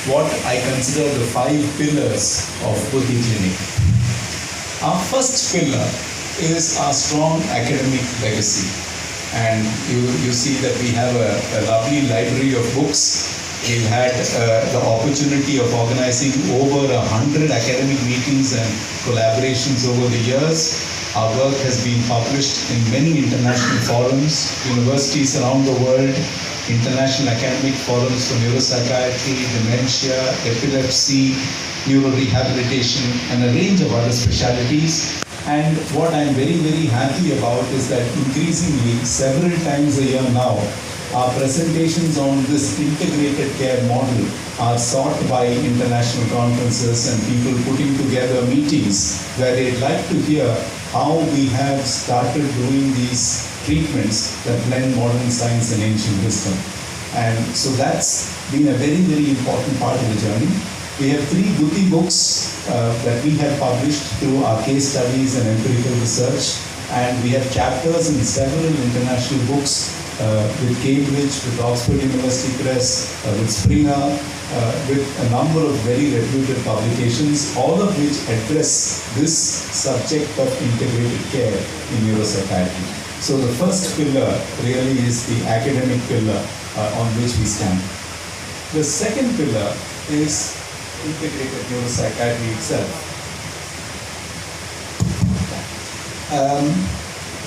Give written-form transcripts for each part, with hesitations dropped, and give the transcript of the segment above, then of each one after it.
what I consider the 5 pillars of Buddhi Clinic. Our first pillar is our strong academic legacy. And you see that we have a lovely library of books. We've had the opportunity of organizing over 100 academic meetings and collaborations over the years. Our work has been published in many international forums, universities around the world, international academic forums for neuropsychiatry, dementia, epilepsy, neurorehabilitation, and a range of other specialties. And what I'm very, very happy about is that increasingly, several times a year now, our presentations on this integrated care model are sought by international conferences and people putting together meetings where they'd like to hear how we have started doing these treatments that blend modern science and ancient wisdom. And so that's been a very, very important part of the journey. We have 3 Buddhi books that we have published through our case studies and empirical research, and we have chapters in several international books with Cambridge, with Oxford University Press, with Springer, with a number of very reputed publications, all of which address this subject of integrated care in neuropsychiatry. So the first pillar really is the academic pillar on which we stand. The second pillar is integrated neuropsychiatry itself.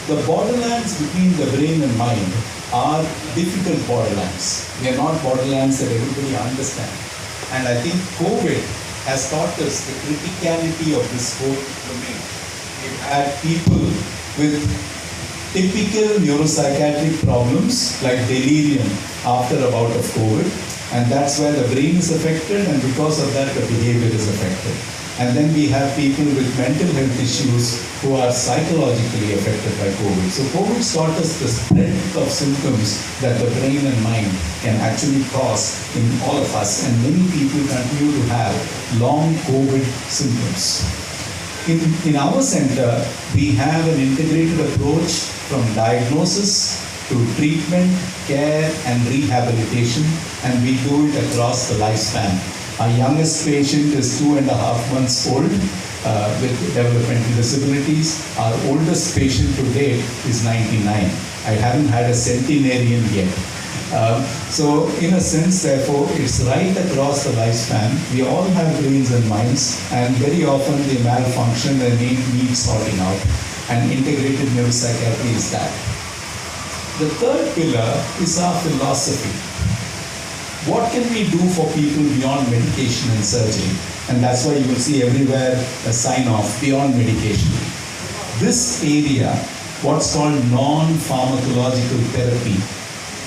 The borderlands between the brain and mind are difficult borderlands. They are not borderlands that everybody understands. And I think COVID has taught us the criticality of this whole domain. We've had people with typical neuropsychiatric problems like delirium after a bout of COVID. And that's where the brain is affected, and because of that, the behavior is affected. And then we have people with mental health issues who are psychologically affected by COVID. So COVID taught us the breadth of symptoms that the brain and mind can actually cause in all of us. And many people continue to have long COVID symptoms. In our center, we have an integrated approach from diagnosis to treatment, care, and rehabilitation, and we do it across the lifespan. Our youngest patient is 2.5 months old with developmental disabilities. Our oldest patient to date is 99. I haven't had a centenarian yet. So in a sense, therefore, it's right across the lifespan. We all have brains and minds, and very often they malfunction and need sorting out. And integrated neuropsychiatry is that. The third pillar is our philosophy. What can we do for people beyond medication and surgery? And that's why you will see everywhere a sign off, beyond medication. This area, what's called non-pharmacological therapy,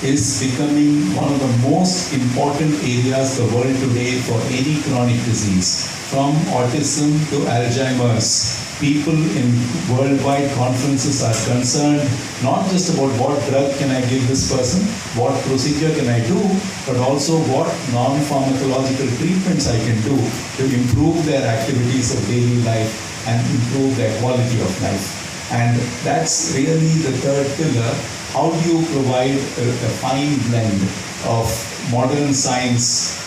is becoming one of the most important areas of the world today for any chronic disease. From autism to Alzheimer's, people in worldwide conferences are concerned not just about what drug can I give this person, what procedure can I do, but also what non-pharmacological treatments I can do to improve their activities of daily life and improve their quality of life. And that's really the third pillar. How do you provide a fine blend of modern science,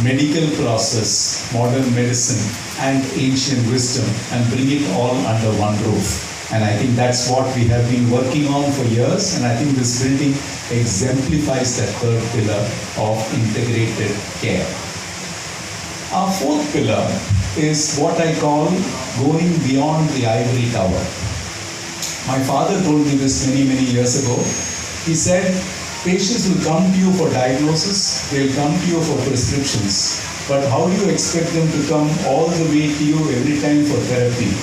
medical process, modern medicine, and ancient wisdom, and bring it all under one roof? And I think that's what we have been working on for years, and I think this building exemplifies that third pillar of integrated care. Our fourth pillar is what I call going beyond the Ivory Tower. My father told me this many, many years ago. He said, patients will come to you for diagnosis, they'll come to you for prescriptions, but how do you expect them to come all the way to you every time for therapy,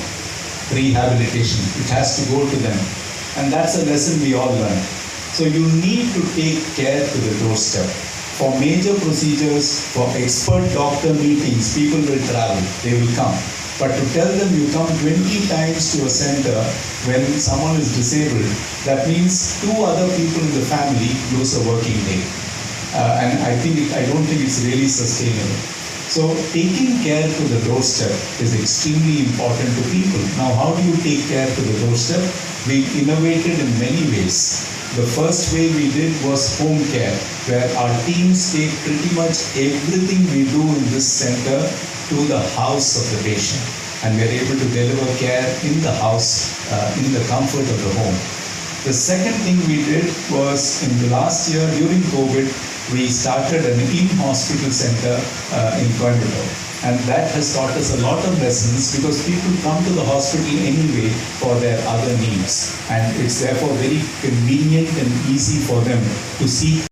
rehabilitation? It has to go to them. And that's a lesson we all learn. So you need to take care to the doorstep. For major procedures, for expert doctor meetings, people will travel, they will come. But to tell them you come 20 times to a center when someone is disabled, that means 2 other people in the family lose a working day. And I don't think it's really sustainable. So taking care to the doorstep is extremely important to people. Now, how do you take care to the doorstep? We've innovated in many ways. The first way we did was home care, where our teams take pretty much everything we do in this center to the house of the patient. And we're able to deliver care in the house, in the comfort of the home. The second thing we did was in the last year during COVID, we started an in-hospital center in Coimbatore. And that has taught us a lot of lessons because people come to the hospital anyway for their other needs. And it's therefore very convenient and easy for them to seek